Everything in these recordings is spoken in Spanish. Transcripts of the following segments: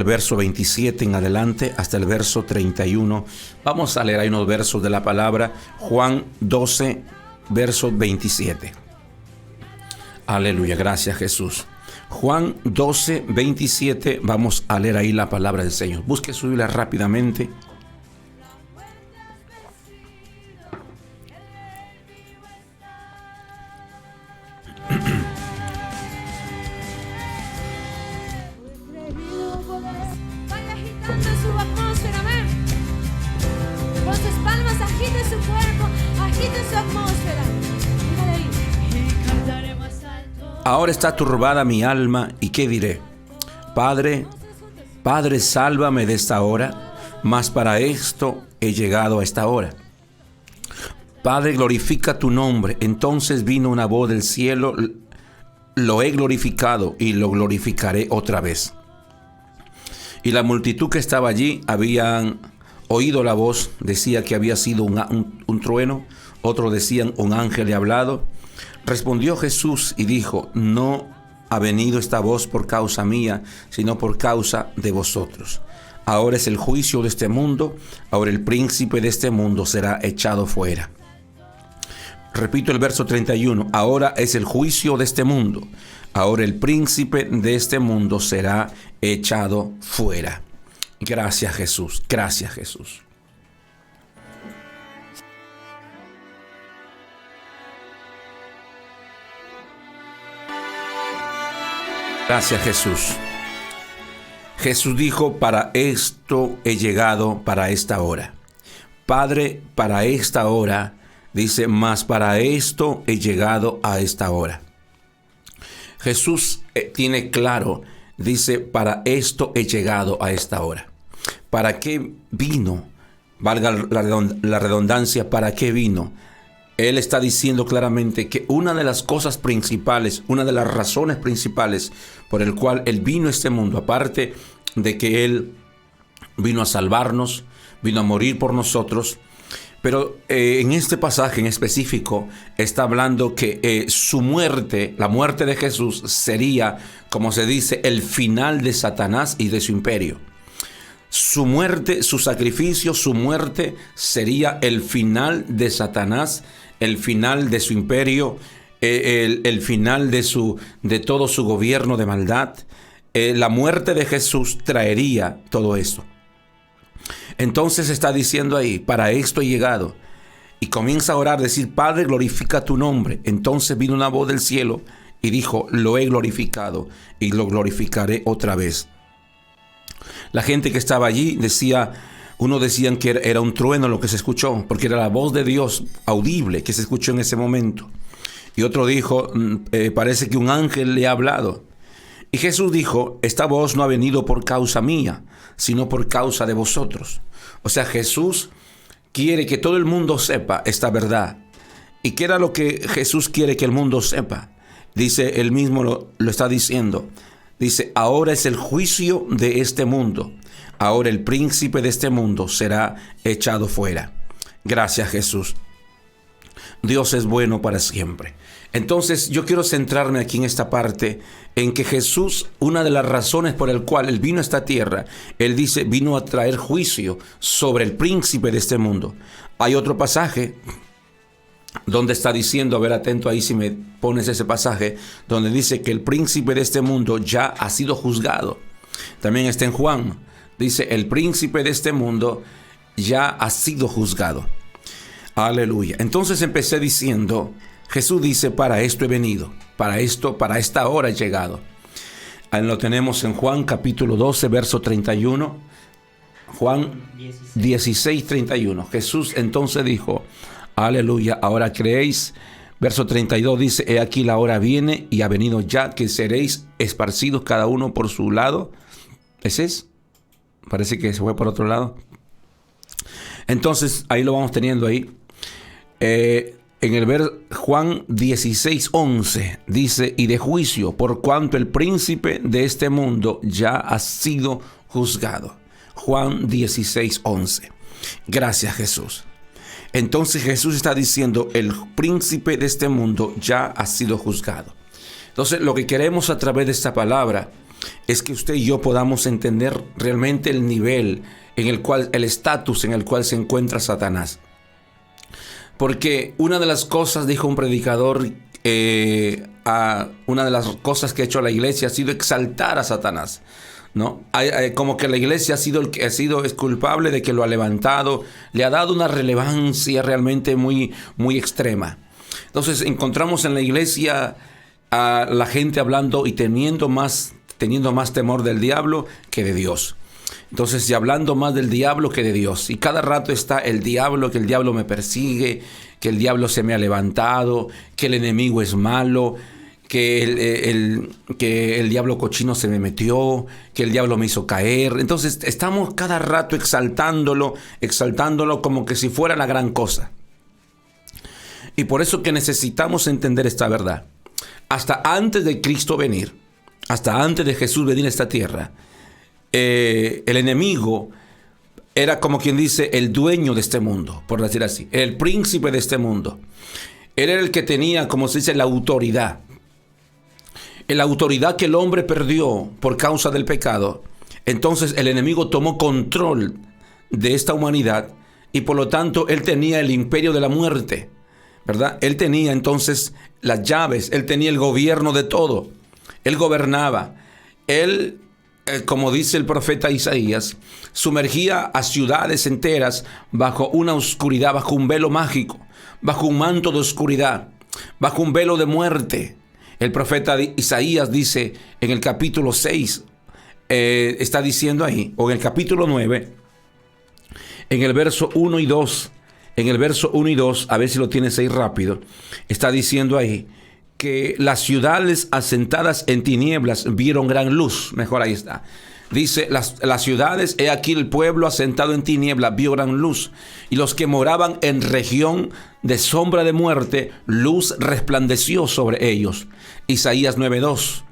el verso 27 en adelante hasta el verso 31. Vamos a leer ahí unos versos de la palabra. Juan 12, verso 27. Aleluya, gracias Jesús. Juan 12, 27, vamos a leer ahí la palabra del Señor. Busque su Biblia rápidamente. Ahora está turbada mi alma, ¿y qué diré? Padre, Padre, sálvame de esta hora, mas para esto he llegado a esta hora. Padre, glorifica tu nombre. Entonces vino una voz del cielo, lo he glorificado y lo glorificaré otra vez. Y la multitud que estaba allí habían oído la voz, decía que había sido un trueno, otros decían un ángel le ha hablado. Respondió Jesús y dijo: no ha venido esta voz por causa mía, sino por causa de vosotros. Ahora es el juicio de este mundo, ahora el príncipe de este mundo será echado fuera. Repito el verso 31, ahora es el juicio de este mundo, ahora el príncipe de este mundo será echado fuera. Gracias Jesús, gracias Jesús. Gracias Jesús. Jesús dijo: para esto he llegado, para esta hora. Padre, para esta hora, dice, mas para esto he llegado a esta hora. Jesús tiene claro, dice, para esto he llegado a esta hora. ¿Para qué vino? Valga la redundancia, ¿para qué vino? Él está diciendo claramente que una de las cosas principales, una de las razones principales por el cual Él vino a este mundo, aparte de que Él vino a salvarnos, vino a morir por nosotros, pero en este pasaje en específico está hablando que su muerte, la muerte de Jesús, sería, como se dice, el final de Satanás y de su imperio. Su muerte, su sacrificio, su muerte sería el final de Satanás, el final de su imperio, el final de todo su gobierno de maldad. La muerte de Jesús traería todo esto. Entonces está diciendo ahí: para esto he llegado. Y comienza a orar, decir: Padre, glorifica tu nombre. Entonces vino una voz del cielo y dijo: lo he glorificado y lo glorificaré otra vez. La gente que estaba allí decía, unos decían que era un trueno lo que se escuchó, porque era la voz de Dios audible que se escuchó en ese momento. Y otro dijo, parece que un ángel le ha hablado. Y Jesús dijo: esta voz no ha venido por causa mía, sino por causa de vosotros. O sea, Jesús quiere que todo el mundo sepa esta verdad. ¿Y qué era lo que Jesús quiere que el mundo sepa? Dice, él mismo lo está diciendo. Dice: ahora es el juicio de este mundo. Ahora el príncipe de este mundo será echado fuera. Gracias Jesús. Dios es bueno para siempre. Entonces yo quiero centrarme aquí en esta parte, en que Jesús, una de las razones por el cual Él vino a esta tierra, Él dice, vino a traer juicio sobre el príncipe de este mundo. Hay otro pasaje donde está diciendo, a ver, atento ahí si me pones ese pasaje, donde dice que el príncipe de este mundo ya ha sido juzgado. También está en Juan, dice, el príncipe de este mundo ya ha sido juzgado. Aleluya. Entonces empecé diciendo, Jesús dice, para esto he venido, para esta hora he llegado. Ahí lo tenemos en Juan capítulo 12, verso 31. Juan 16, 31. Jesús entonces dijo, aleluya, ahora creéis. Verso 32 dice, he aquí la hora viene y ha venido ya que seréis esparcidos cada uno por su lado. ¿Ese es? Parece que se fue por otro lado. Entonces, ahí lo vamos teniendo ahí. En el Juan 16, 11 dice, y de juicio, por cuanto el príncipe de este mundo ya ha sido juzgado. Juan 16, 11. Gracias, Jesús. Entonces Jesús está diciendo, el príncipe de este mundo ya ha sido juzgado. Entonces lo que queremos a través de esta palabra es que usted y yo podamos entender realmente el nivel en el cual, el estatus en el cual se encuentra Satanás. Porque una de las cosas, dijo un predicador, una de las cosas que ha hecho la iglesia ha sido exaltar a Satanás, ¿no? Como que la iglesia es culpable de que lo ha levantado, le ha dado una relevancia realmente muy, muy extrema. Entonces encontramos en la iglesia a la gente hablando y teniendo más temor del diablo que de Dios. Entonces, y hablando más del diablo que de Dios. Y cada rato está el diablo, que el diablo me persigue, que el diablo se me ha levantado, que el enemigo es malo, que el diablo cochino se me metió, que el diablo me hizo caer. Entonces, estamos cada rato exaltándolo como que si fuera la gran cosa. Y por eso que necesitamos entender esta verdad. Hasta antes de Cristo venir, hasta antes de Jesús venir a esta tierra, el enemigo era, como quien dice, el dueño de este mundo, por decir así, el príncipe de este mundo. Él era el que tenía, como se dice, la autoridad. La autoridad que el hombre perdió por causa del pecado. Entonces el enemigo tomó control de esta humanidad y por lo tanto él tenía el imperio de la muerte, ¿verdad? Él tenía entonces las llaves, él tenía el gobierno de todo. Él gobernaba. Él, como dice el profeta Isaías, sumergía a ciudades enteras bajo una oscuridad, bajo un velo mágico, bajo un manto de oscuridad, bajo un velo de muerte. El profeta Isaías dice en el capítulo 6, está diciendo ahí, o en el capítulo 9, en el verso 1 y 2, a ver si lo tienes ahí rápido, está diciendo ahí que las ciudades asentadas en tinieblas vieron gran luz. Mejor ahí está. Dice, las ciudades, he aquí el pueblo asentado en tinieblas vio gran luz. Y los que moraban en región de sombra de muerte, luz resplandeció sobre ellos. Isaías 9:2.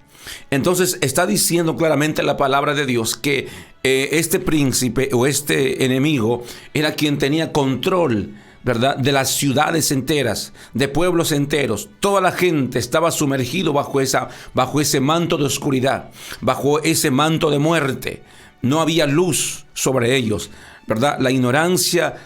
Entonces está diciendo claramente la palabra de Dios que este príncipe o este enemigo era quien tenía control, ¿verdad?, de las ciudades enteras, de pueblos enteros. Toda la gente estaba sumergido bajo ese manto de oscuridad, bajo ese manto de muerte. No había luz sobre ellos, ¿verdad? La ignorancia,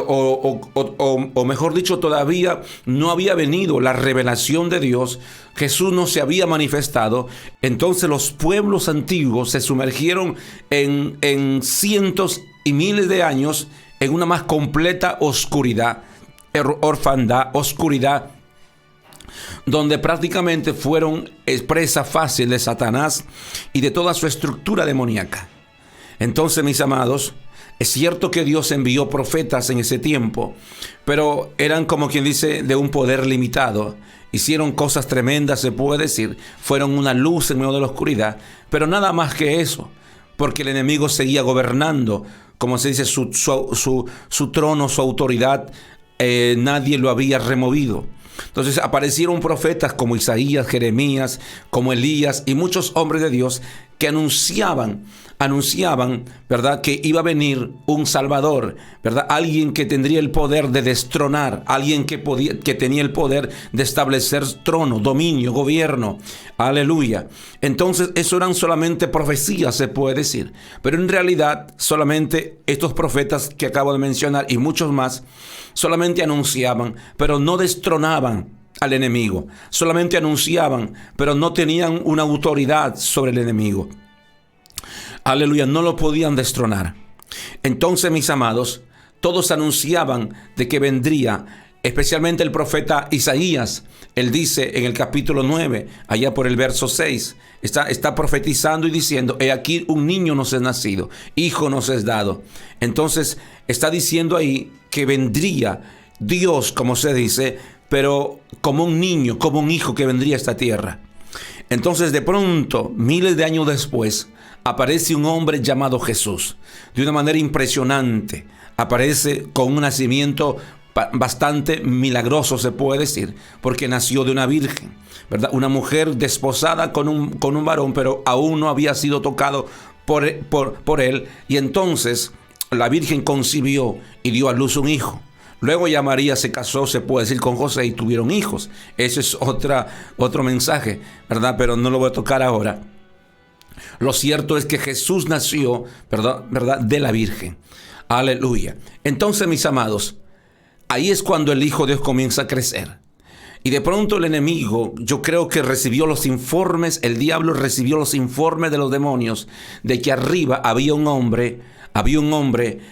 o mejor dicho, todavía no había venido la revelación de Dios. Jesús no se había manifestado. Entonces los pueblos antiguos se sumergieron en cientos y miles de años en una más completa oscuridad, orfandad, oscuridad, donde prácticamente fueron presa fácil de Satanás y de toda su estructura demoníaca. Entonces, mis amados, es cierto que Dios envió profetas en ese tiempo, pero eran, como quien dice, de un poder limitado. Hicieron cosas tremendas, se puede decir, fueron una luz en medio de la oscuridad, pero nada más que eso, porque el enemigo seguía gobernando. Como se dice, su trono, su autoridad, nadie lo había removido. Entonces aparecieron profetas como Isaías, Jeremías, como Elías y muchos hombres de Dios que anunciaban, ¿verdad?, que iba a venir un Salvador, ¿verdad? Alguien que tendría el poder de destronar, alguien que tenía el poder de establecer trono, dominio, gobierno. Aleluya. Entonces, eso eran solamente profecías, se puede decir. Pero en realidad, solamente estos profetas que acabo de mencionar y muchos más, solamente anunciaban, pero no destronaban al enemigo. Solamente anunciaban, pero no tenían una autoridad sobre el enemigo. Aleluya, no lo podían destronar. Entonces, mis amados, todos anunciaban de que vendría, especialmente el profeta Isaías. Él dice en el capítulo 9, allá por el verso 6, está profetizando y diciendo, he aquí un niño nos es nacido, hijo nos es dado. Entonces, está diciendo ahí que vendría Dios, como se dice, pero como un niño, como un hijo que vendría a esta tierra. Entonces, de pronto, miles de años después, aparece un hombre llamado Jesús. De una manera impresionante. Aparece con un nacimiento bastante milagroso, se puede decir, porque nació de una virgen, ¿verdad? Una mujer desposada con un varón, pero aún no había sido tocado por él. Y entonces la virgen concibió y dio a luz un hijo. Luego ya María se casó, se puede decir, con José y tuvieron hijos. Ese es otro mensaje, ¿verdad? Pero no lo voy a tocar ahora. Lo cierto es que Jesús nació, ¿verdad? De la Virgen. Aleluya. Entonces, mis amados, ahí es cuando el Hijo de Dios comienza a crecer. Y de pronto el enemigo, yo creo que recibió los informes, el diablo recibió los informes de los demonios, de que arriba había un hombre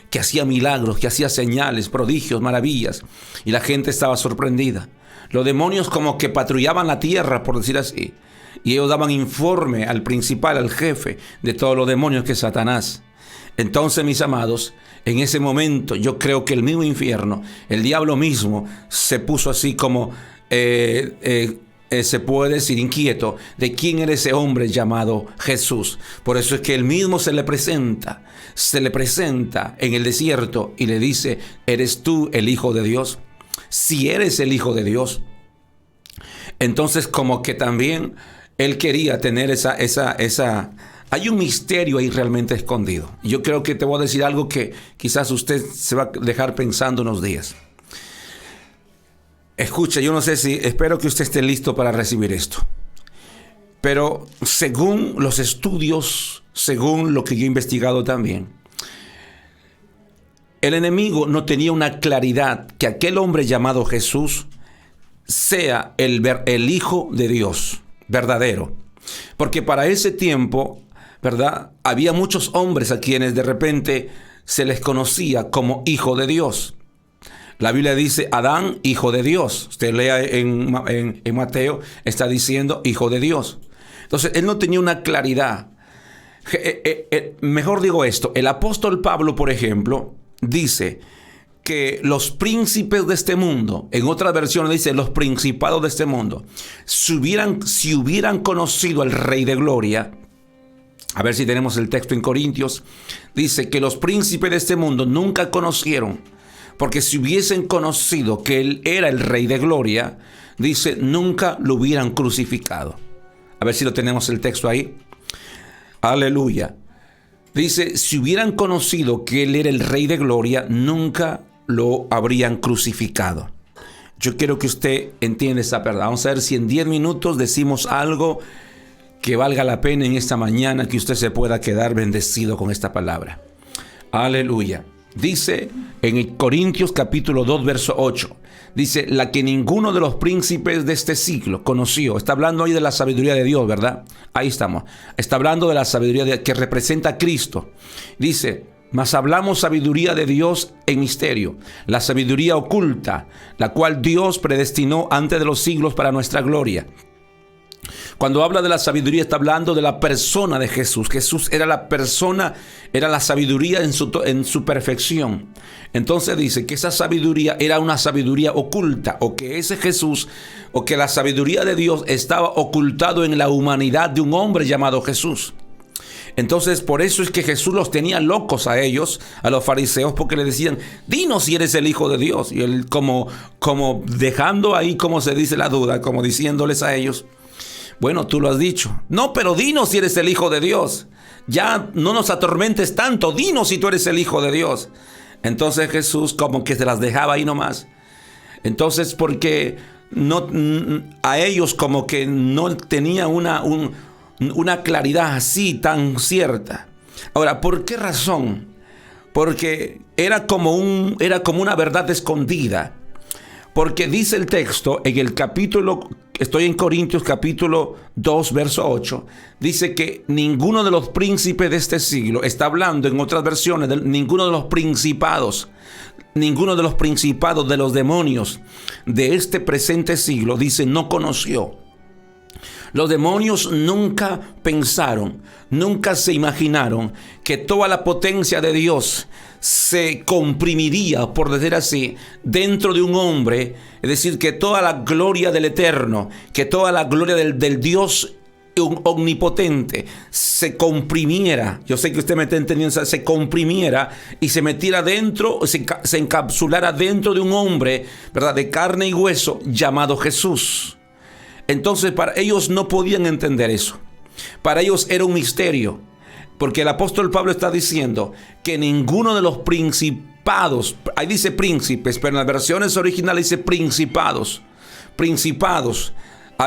que hacía milagros, que hacía señales, prodigios, maravillas. Y la gente estaba sorprendida. Los demonios como que patrullaban la tierra, por decir así. Y ellos daban informe al principal, al jefe de todos los demonios, que es Satanás. Entonces, mis amados, en ese momento yo creo que el mismo infierno, el diablo mismo, se puso así como, se puede decir, inquieto de quién era ese hombre llamado Jesús. Por eso es que él mismo se le presenta en el desierto y le dice: ¿eres tú el Hijo de Dios? Si eres el Hijo de Dios. Entonces, como que también él quería tener esa. Hay un misterio ahí realmente escondido. Yo creo que te voy a decir algo que quizás usted se va a dejar pensando unos días. Escucha, yo no sé espero que usted esté listo para recibir esto. Pero según los estudios, según lo que yo he investigado también, el enemigo no tenía una claridad que aquel hombre llamado Jesús sea el Hijo de Dios verdadero. Porque para ese tiempo, ¿verdad?, había muchos hombres a quienes de repente se les conocía como Hijo de Dios. La Biblia dice Adán, hijo de Dios. Usted lea en Mateo, está diciendo Hijo de Dios. Entonces, él no tenía una claridad. Mejor digo esto, el apóstol Pablo, por ejemplo, dice que los príncipes de este mundo, en otras versiones dice los principados de este mundo, si hubieran conocido al Rey de Gloria, a ver si tenemos el texto en Corintios, dice que los príncipes de este mundo nunca conocieron, porque si hubiesen conocido que Él era el Rey de Gloria, dice, nunca lo hubieran crucificado. A ver si lo tenemos el texto ahí. Aleluya. Dice, si hubieran conocido que Él era el Rey de Gloria, nunca lo habrían crucificado. Yo quiero que usted entienda esta verdad. Vamos a ver si en 10 minutos decimos algo que valga la pena en esta mañana, que usted se pueda quedar bendecido con esta palabra. Aleluya. Dice en el Corintios capítulo 2, verso 8. Dice, la que ninguno de los príncipes de este siglo conoció. Está hablando ahí de la sabiduría de Dios, ¿verdad? Ahí estamos. Está hablando de la sabiduría que representa a Cristo. Dice, mas hablamos sabiduría de Dios en misterio, la sabiduría oculta, la cual Dios predestinó antes de los siglos para nuestra gloria. Cuando habla de la sabiduría, está hablando de la persona de Jesús. Jesús era la persona, era la sabiduría en su perfección. Entonces dice que esa sabiduría era una sabiduría oculta, o que ese Jesús, o que la sabiduría de Dios estaba ocultado en la humanidad de un hombre llamado Jesús. Entonces, por eso es que Jesús los tenía locos a ellos, a los fariseos, porque le decían, dinos si eres el Hijo de Dios. Y él como dejando ahí, como se dice, la duda, como diciéndoles a ellos, bueno, tú lo has dicho. No, pero dinos si eres el Hijo de Dios. Ya no nos atormentes tanto. Dinos si tú eres el Hijo de Dios. Entonces Jesús como que se las dejaba ahí nomás. Entonces porque a ellos como que no tenía una claridad así tan cierta. Ahora, ¿por qué razón? Porque era como una verdad escondida. Porque dice el texto en el capítulo, estoy en Corintios capítulo 2, verso 8, dice que ninguno de los príncipes de este siglo, está hablando en otras versiones, ninguno de los principados de los demonios de este presente siglo, dice, no conoció. Los demonios nunca pensaron, nunca se imaginaron que toda la potencia de Dios se comprimiría, por decir así, dentro de un hombre. Es decir, que toda la gloria del Eterno, que toda la gloria del Dios omnipotente se comprimiera. Yo sé que usted me está entendiendo, se comprimiera y se metiera dentro, se encapsulara dentro de un hombre, ¿verdad?, de carne y hueso, llamado Jesús. Entonces, para ellos no podían entender eso. Para ellos era un misterio. Porque el apóstol Pablo está diciendo que ninguno de los principados, ahí dice príncipes, pero en las versiones originales dice principados.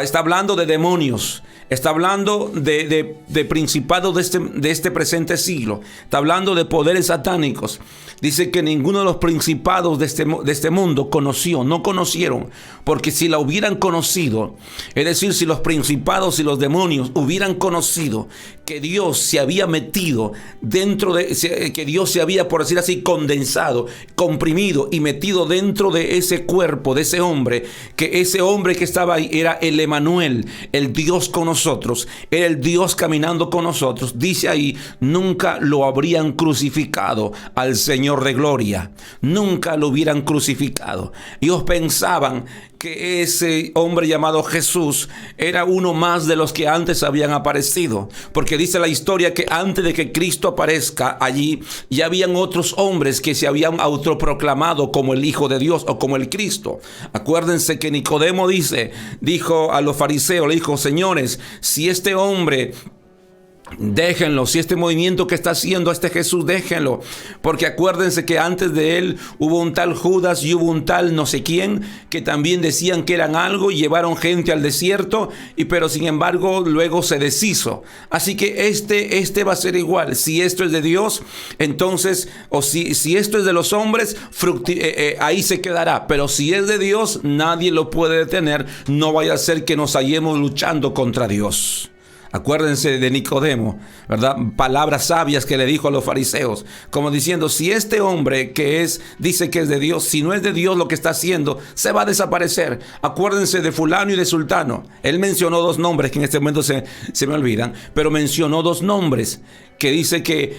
Está hablando de demonios. Está hablando de principados de este presente siglo. Está hablando de poderes satánicos. Dice que ninguno de los principados de este mundo no conocieron. Porque si la hubieran conocido, es decir, si los principados y los demonios hubieran conocido que Dios se había metido que Dios se había, por decir así, condensado, comprimido y metido dentro de ese cuerpo, de ese hombre, que ese hombre que estaba ahí era el Emanuel, el Dios con nosotros, era el Dios caminando con nosotros. Dice ahí, nunca lo habrían crucificado al Señor de gloria, nunca lo hubieran crucificado. Ellos pensaban que ese hombre llamado Jesús era uno más de los que antes habían aparecido, porque dice la historia que antes de que Cristo aparezca allí, ya habían otros hombres que se habían autoproclamado como el Hijo de Dios o como el Cristo. Acuérdense que Nicodemo dijo a los fariseos, le dijo: señores, si este hombre, déjenlo, si este movimiento que está haciendo este Jesús, déjenlo, porque acuérdense que antes de él hubo un tal Judas y hubo un tal no sé quién que también decían que eran algo y llevaron gente al desierto, pero sin embargo luego se deshizo. Así que este va a ser igual. Si esto es de Dios, entonces, o si esto es de los hombres, ahí se quedará, pero si es de Dios, nadie lo puede detener. No vaya a ser que nos hallemos luchando contra Dios. Acuérdense de Nicodemo, ¿verdad? Palabras sabias que le dijo a los fariseos, como diciendo: si este hombre dice que es de Dios, si no es de Dios lo que está haciendo, se va a desaparecer. Acuérdense de fulano y de sultano. Él mencionó dos nombres que en este momento se me olvidan, pero mencionó dos nombres que dice que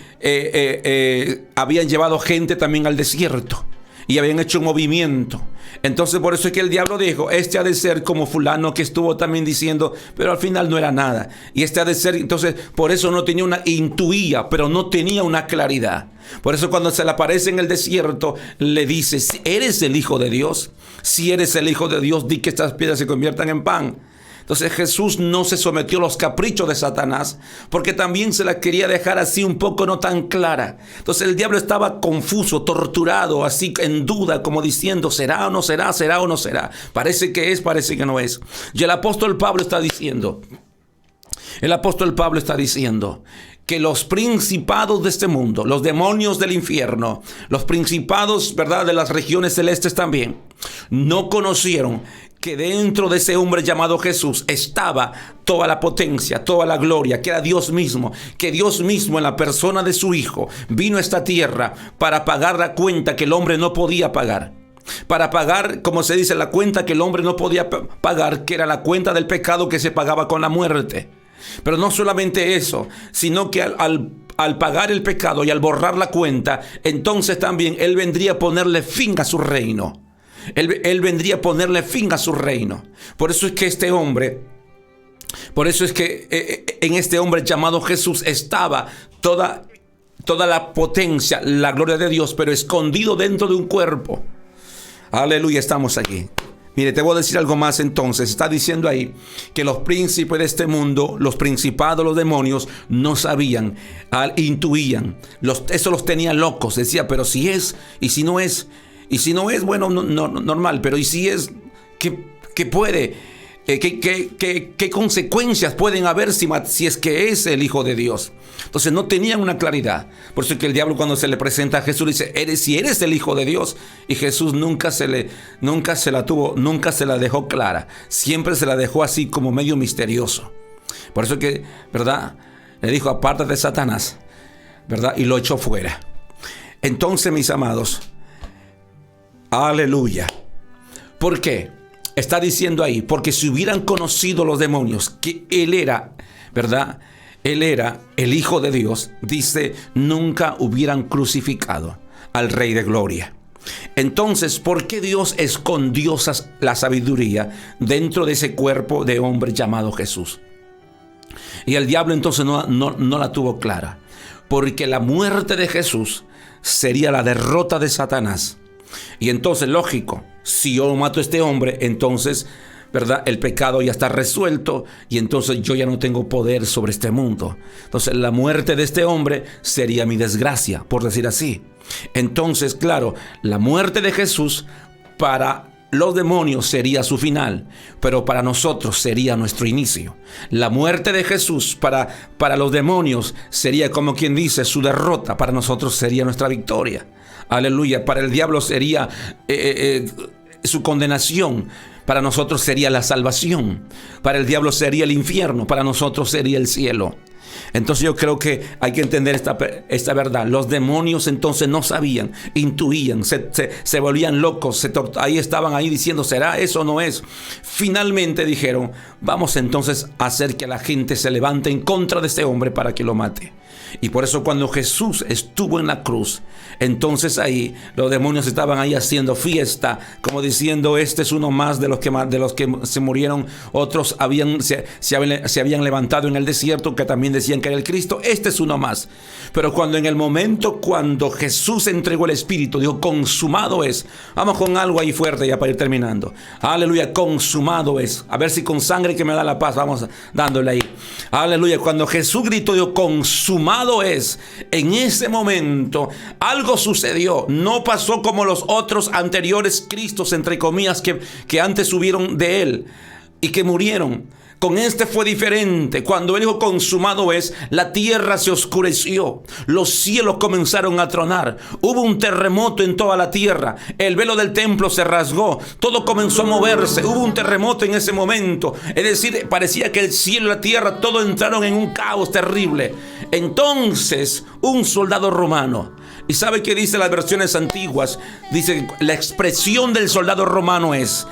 habían llevado gente también al desierto y habían hecho un movimiento. Entonces por eso es que el diablo dijo: este ha de ser como fulano que estuvo también diciendo, pero al final no era nada. Y este ha de ser, entonces por eso no tenía intuía, pero no tenía una claridad. Por eso cuando se le aparece en el desierto, le dice: si eres el Hijo de Dios, si eres el Hijo de Dios, di que estas piedras se conviertan en pan. Entonces Jesús no se sometió a los caprichos de Satanás, porque también se la quería dejar así un poco no tan clara. Entonces el diablo estaba confuso, torturado, así en duda, como diciendo: ¿será o no será? ¿Será o no será? Parece que es, parece que no es. Y el apóstol Pablo está diciendo que los principados de este mundo, los demonios del infierno, los principados, ¿verdad?, de las regiones celestes también, no conocieron que dentro de ese hombre llamado Jesús estaba toda la potencia, toda la gloria, que era Dios mismo, que Dios mismo en la persona de su Hijo vino a esta tierra para pagar la cuenta que el hombre no podía pagar. Para pagar, como se dice, la cuenta que el hombre no podía pagar, que era la cuenta del pecado que se pagaba con la muerte. Pero no solamente eso, sino que al pagar el pecado y al borrar la cuenta, entonces también Él vendría a ponerle fin a su reino. Él vendría a ponerle fin a su reino. Por eso es que en este hombre llamado Jesús estaba toda la potencia, la gloria de Dios, pero escondido dentro de un cuerpo. Aleluya, estamos aquí. Mire, te voy a decir algo más entonces. Está diciendo ahí que los príncipes de este mundo, los principados, los demonios, no sabían, intuían. Eso los tenía locos. Decía: pero si es, y si no es. Y si no es, bueno, no, normal. Pero y si es, ¿qué puede? ¿Qué consecuencias pueden haber si es que es el Hijo de Dios? Entonces no tenían una claridad. Por eso es que el diablo, cuando se le presenta a Jesús, dice: si eres el Hijo de Dios. Y Jesús nunca se la dejó clara. Siempre se la dejó así como medio misterioso. Por eso es que, ¿verdad?, le dijo: apártate, Satanás, ¿verdad? Y lo echó fuera. Entonces, mis amados, aleluya. ¿Por qué? Está diciendo ahí, porque si hubieran conocido los demonios que Él era, ¿verdad?, Él era el Hijo de Dios, dice, nunca hubieran crucificado al Rey de Gloria. Entonces, ¿por qué Dios escondió la sabiduría dentro de ese cuerpo de hombre llamado Jesús? Y el diablo entonces no la tuvo clara, porque la muerte de Jesús sería la derrota de Satanás. Y entonces, lógico, si yo mato a este hombre, entonces, ¿verdad?, el pecado ya está resuelto y entonces yo ya no tengo poder sobre este mundo. Entonces la muerte de este hombre sería mi desgracia, por decir así. Entonces, claro, la muerte de Jesús para los demonios sería su final, pero para nosotros sería nuestro inicio. La muerte de Jesús para los demonios sería, como quien dice, su derrota. Para nosotros sería nuestra victoria. Aleluya. Para el diablo sería su condenación. Para nosotros sería la salvación. Para el diablo sería el infierno. Para nosotros sería el cielo. Entonces yo creo que hay que entender esta verdad. Los demonios entonces no sabían, intuían, se volvían locos, ahí estaban ahí diciendo, ¿será eso o no es? Finalmente dijeron, vamos entonces a hacer que la gente se levante en contra de este hombre para que lo mate. Y por eso cuando Jesús estuvo en la cruz, entonces ahí los demonios estaban ahí haciendo fiesta, como diciendo, este es uno más de los que se murieron. Otros se habían levantado en el desierto, que también decían que era el Cristo. Este es uno más. Pero en el momento cuando Jesús entregó el Espíritu, dijo, consumado es. Vamos con algo ahí fuerte ya para ir terminando. Aleluya, consumado es. A ver si con sangre que me da la paz, vamos dándole ahí. Aleluya, cuando Jesús gritó, dijo, consumado es. En ese momento algo sucedió. No pasó como los otros anteriores Cristos, entre comillas, que antes subieron de él y que murieron. Con este fue diferente. Cuando él dijo consumado es, la tierra se oscureció, los cielos comenzaron a tronar, hubo un terremoto en toda la tierra, el velo del templo se rasgó, todo comenzó a moverse, hubo un terremoto en ese momento. Es decir, parecía que el cielo y la tierra todo entraron en un caos terrible. Entonces un soldado romano, y sabe qué dice las versiones antiguas, dice, la expresión del soldado romano es,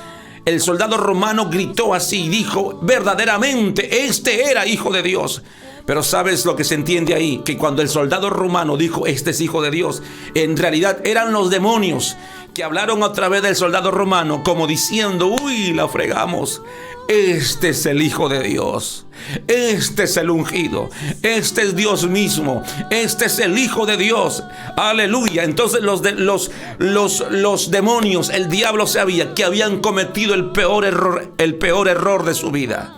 el soldado romano gritó así y dijo, verdaderamente este era hijo de Dios. Pero ¿sabes lo que se entiende ahí? Que cuando el soldado romano dijo, este es hijo de Dios, en realidad eran los demonios que hablaron a través del soldado romano, como diciendo, uy, la fregamos. Este es el Hijo de Dios. Este es el ungido. Este es Dios mismo. Este es el Hijo de Dios. Aleluya. Entonces los demonios, el diablo sabía que habían cometido el peor error de su vida.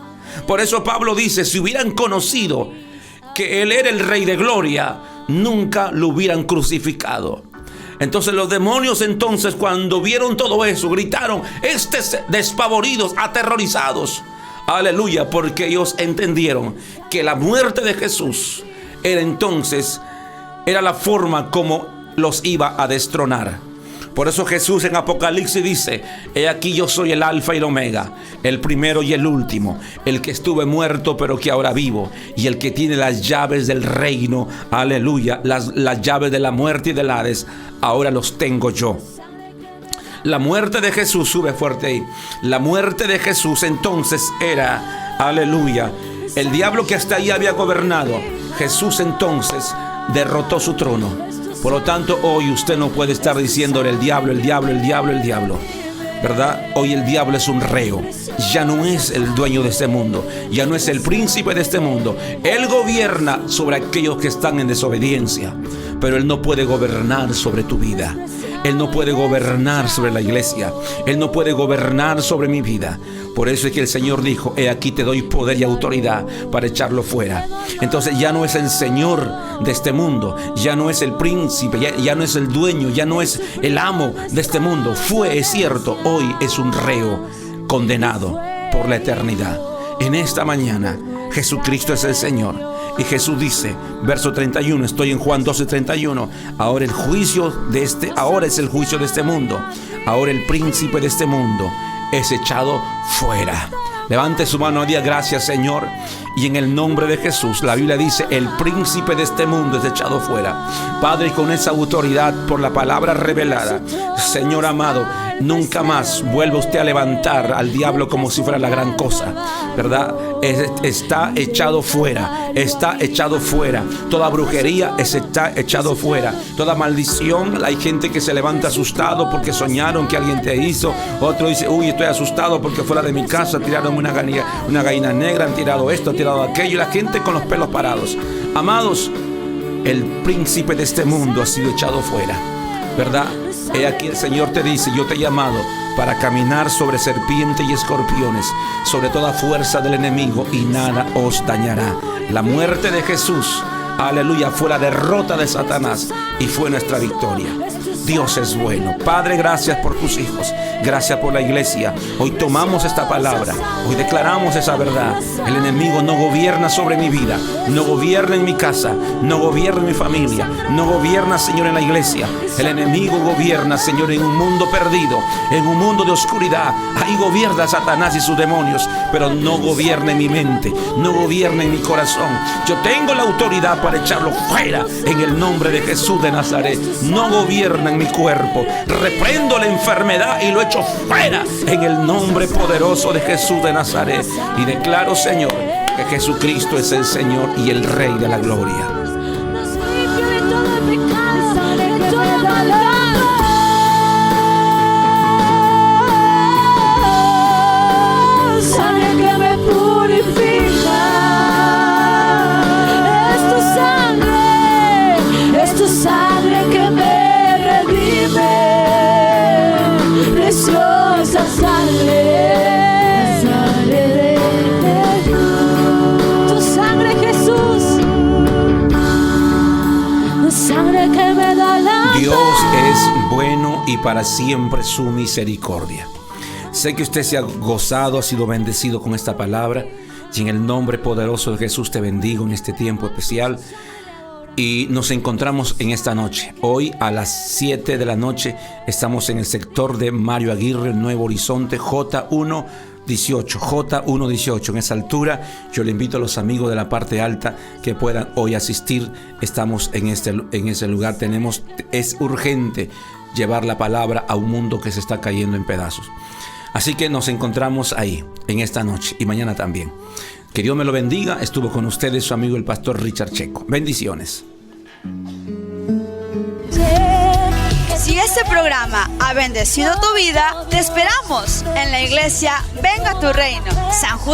Por eso Pablo dice, si hubieran conocido que Él era el Rey de Gloria, nunca lo hubieran crucificado. Entonces los demonios entonces cuando vieron todo eso gritaron, despavoridos, aterrorizados. Aleluya, porque ellos entendieron que la muerte de Jesús era la forma como los iba a destronar. Por eso Jesús en Apocalipsis dice, he aquí yo soy el alfa y el omega, el primero y el último, el que estuve muerto pero que ahora vivo, y el que tiene las llaves del reino, aleluya, las llaves de la muerte y del Hades, ahora los tengo yo. La muerte de Jesús, sube fuerte ahí, la muerte de Jesús entonces era, aleluya, el diablo que hasta ahí había gobernado, Jesús entonces derrotó su trono. Por lo tanto, hoy usted no puede estar diciéndole el diablo, ¿verdad? Hoy el diablo es un reo. Ya no es el dueño de este mundo. Ya no es el príncipe de este mundo. Él gobierna sobre aquellos que están en desobediencia. Pero Él no puede gobernar sobre tu vida. Él no puede gobernar sobre la iglesia. Él no puede gobernar sobre mi vida. Por eso es que el Señor dijo, he aquí te doy poder y autoridad para echarlo fuera. Entonces ya no es el Señor de este mundo. Ya no es el príncipe. Ya no es el dueño. Ya no es el amo de este mundo. Es cierto, hoy es un reo condenado por la eternidad. En esta mañana, Jesucristo es el Señor. Y Jesús dice, verso 31, estoy en Juan 12:31, ahora es el juicio de este mundo. Ahora el príncipe de este mundo es echado fuera. Levante su mano y diga gracias, Señor. Y en el nombre de Jesús, la Biblia dice, el príncipe de este mundo es echado fuera. Padre, con esa autoridad por la palabra revelada, Señor amado, nunca más vuelva usted a levantar al diablo como si fuera la gran cosa, ¿verdad? Está echado fuera, está echado fuera. Toda brujería está echado fuera. Toda maldición, hay gente que se levanta asustado porque soñaron que alguien te hizo. Otro dice, uy, estoy asustado porque fuera de mi casa tiraron una gallina negra, han tirado esto, han tirado aquello. Y la gente con los pelos parados. Amados, el príncipe de este mundo ha sido echado fuera, ¿verdad? He aquí el Señor te dice, yo te he llamado para caminar sobre serpientes y escorpiones, sobre toda fuerza del enemigo, y nada os dañará. La muerte de Jesús, aleluya, fue la derrota de Satanás y fue nuestra victoria. Dios es bueno. Padre, gracias por tus hijos. Gracias por la iglesia. Hoy tomamos esta palabra. Hoy declaramos esa verdad. El enemigo no gobierna sobre mi vida. No gobierna en mi casa. No gobierna en mi familia. No gobierna, Señor, en la iglesia. El enemigo gobierna, Señor, en un mundo perdido, en un mundo de oscuridad. Ahí gobierna Satanás y sus demonios, pero no gobierna en mi mente, no gobierna en mi corazón. Yo tengo la autoridad para echarlo fuera en el nombre de Jesús de Nazaret. No gobierna en mi cuerpo. Reprendo la enfermedad y lo echo fuera en el nombre poderoso de Jesús de Nazaret. Y declaro, Señor, que Jesucristo es el Señor y el Rey de la gloria. Sangre que me purifica, es tu sangre que me redime, preciosa sangre, sangre de Jesús, tu sangre, Jesús, la sangre que me da la Dios paz. es bueno y para siempre su misericordia. Sé que usted se ha gozado, ha sido bendecido con esta palabra. Y en el nombre poderoso de Jesús te bendigo en este tiempo especial. Y nos encontramos en esta noche. Hoy a las 7 de la noche estamos en el sector de Mario Aguirre, Nuevo Horizonte, J118. En esa altura yo le invito a los amigos de la parte alta que puedan hoy asistir. Estamos en ese lugar. Es urgente llevar la palabra a un mundo que se está cayendo en pedazos. Así que nos encontramos ahí en esta noche y mañana también. Que Dios me lo bendiga. Estuvo con ustedes su amigo el pastor Richard Checo. Bendiciones. Si este programa ha bendecido tu vida, te esperamos en la iglesia Venga tu Reino, San Judas.